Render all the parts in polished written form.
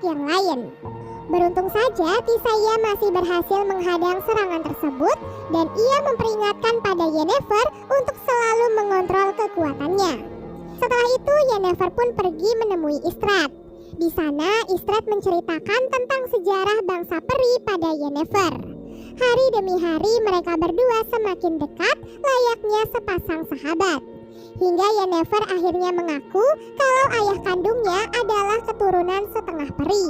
yang lain. Beruntung saja Tisaya masih berhasil menghadang serangan tersebut dan ia memperingatkan pada Yennefer untuk selalu mengontrol kekuatannya. Setelah itu Yennefer pun pergi menemui Istrad. Di sana Istrad menceritakan tentang sejarah bangsa peri pada Yennefer. Hari demi hari mereka berdua semakin dekat layaknya sepasang sahabat. Hingga Yennefer akhirnya mengaku kalau ayah kandungnya adalah keturunan setengah peri.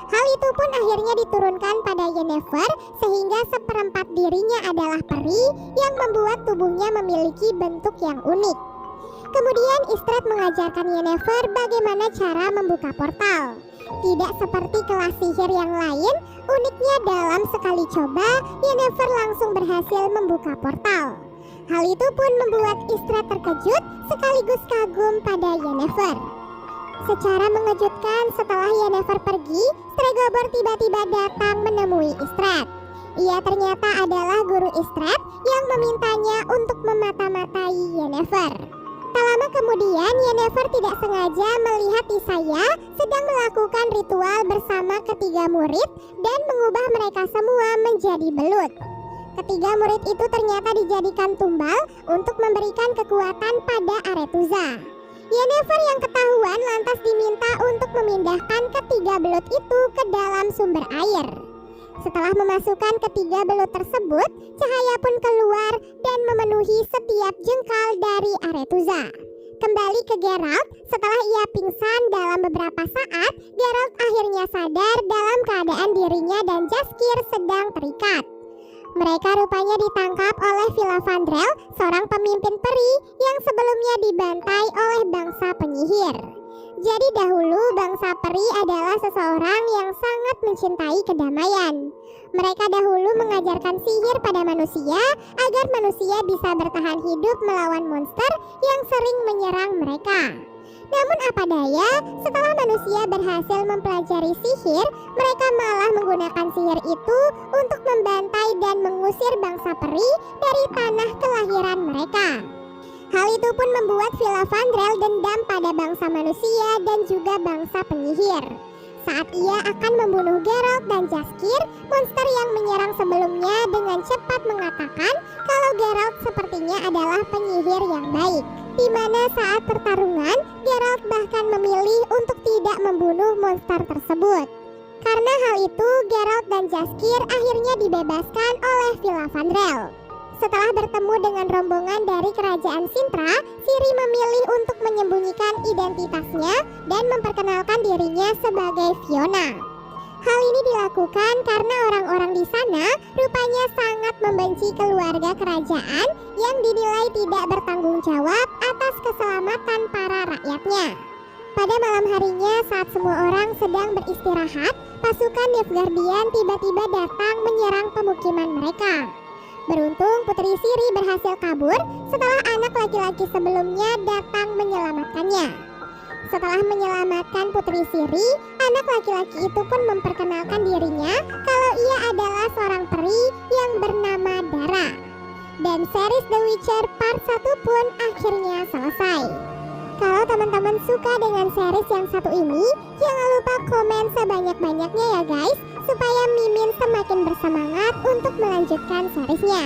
Hal itu pun akhirnya diturunkan pada Yennefer sehingga seperempat dirinya adalah peri yang membuat tubuhnya memiliki bentuk yang unik. Kemudian Istrad mengajarkan Yennefer bagaimana cara membuka portal. Tidak seperti kelas sihir yang lain, uniknya dalam sekali coba Yennefer langsung berhasil membuka portal. Hal itu pun membuat Istrad terkejut sekaligus kagum pada Yennefer. Secara mengejutkan setelah Yennefer pergi, Stregobor tiba-tiba datang menemui Istrad. Ia ternyata adalah guru Istrad yang memintanya untuk memata-matai Yennefer. Tak lama kemudian Yennefer tidak sengaja melihat Tisaya sedang melakukan ritual bersama ketiga murid dan mengubah mereka semua menjadi belut. Ketiga murid itu ternyata dijadikan tumbal untuk memberikan kekuatan pada Aretuza. Yennefer yang ketahuan lantas diminta untuk memindahkan ketiga belut itu ke dalam sumber air. Setelah memasukkan ketiga belut tersebut, cahaya pun keluar dan memenuhi setiap jengkal dari Aretuza. Kembali ke Geralt, setelah ia pingsan dalam beberapa saat, Geralt akhirnya sadar dalam keadaan dirinya dan Jaskier sedang terikat. Mereka rupanya ditangkap oleh Filavandrel, seorang pemimpin peri yang sebelumnya dibantai oleh bangsa penyihir. Jadi dahulu bangsa peri adalah seseorang yang sangat mencintai kedamaian. Mereka dahulu mengajarkan sihir pada manusia agar manusia bisa bertahan hidup melawan monster yang sering menyerang mereka. Namun apa daya, setelah manusia berhasil mempelajari sihir, mereka malah menggunakan sihir itu untuk membantai dan mengusir bangsa peri dari tanah kelahiran mereka. Hal itu pun membuat Filavandrel dendam pada bangsa manusia dan juga bangsa penyihir. Saat ia akan membunuh Geralt dan Jaskier, monster yang menyerang sebelumnya dengan cepat mengatakan kalau Geralt sepertinya adalah penyihir yang baik. Di mana saat pertarungan, Geralt bahkan memilih untuk tidak membunuh monster tersebut. Karena hal itu, Geralt dan Jaskier akhirnya dibebaskan oleh Filavandrel. Setelah bertemu dengan rombongan dari kerajaan Sintra, Ciri memilih untuk menyembunyikan identitasnya dan memperkenalkan dirinya sebagai Fiona. Hal ini dilakukan karena orang-orang di sana rupanya sangat membenci keluarga kerajaan yang dinilai tidak bertanggung jawab atas keselamatan para rakyatnya. Pada malam harinya saat semua orang sedang beristirahat, pasukan Nilfgaardian tiba-tiba datang menyerang pemukiman mereka. Beruntung Putri Ciri berhasil kabur setelah anak laki-laki sebelumnya datang menyelamatkannya. Setelah menyelamatkan Putri Ciri, anak laki-laki itu pun memperkenalkan dirinya kalau ia adalah seorang peri yang bernama Dara. Dan series The Witcher Part 1 pun akhirnya selesai. Kalau teman-teman suka dengan series yang satu ini, jangan lupa komen sebanyak-banyaknya ya guys, supaya Mimin semakin bersemangat untuk melanjutkan seriesnya.